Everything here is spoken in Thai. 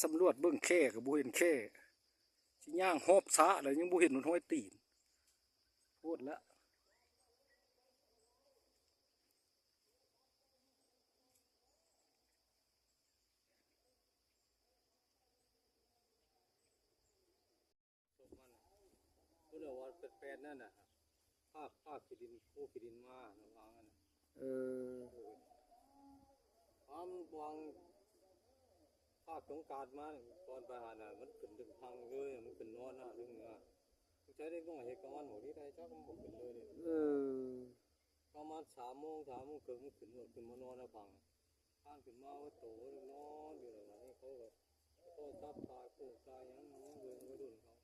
สำรวจเบิ่งแค่กับบ่เห็นแค่สิย่างฮอบซะแล้วยังบ่เห็นมันห้อยตีนโพดละพุ่นน่ะว่าเป็นนั่นน่ะภาคขี้ดินโอ้ขี้ดินมาระวังนั่นน่ะความวางภาคสงกรานต์มาตอนไปหาน่ะมันขึ้นดึงพังเลยมันขึ้นนอนน่ะดึงอ่ะใช้ได้ต้องเฮ็ดกับมันหมดที่ได้จักมันบ่ขึ้นเลยประมาณ3 โมงมันขึ้นมานอนแล้วพังข้านขึ้นมาว่าโตนอนอยู่แล้วนี่เขาก็จับตายปลูกตายหยังเบิ่งไว้ดุนเขา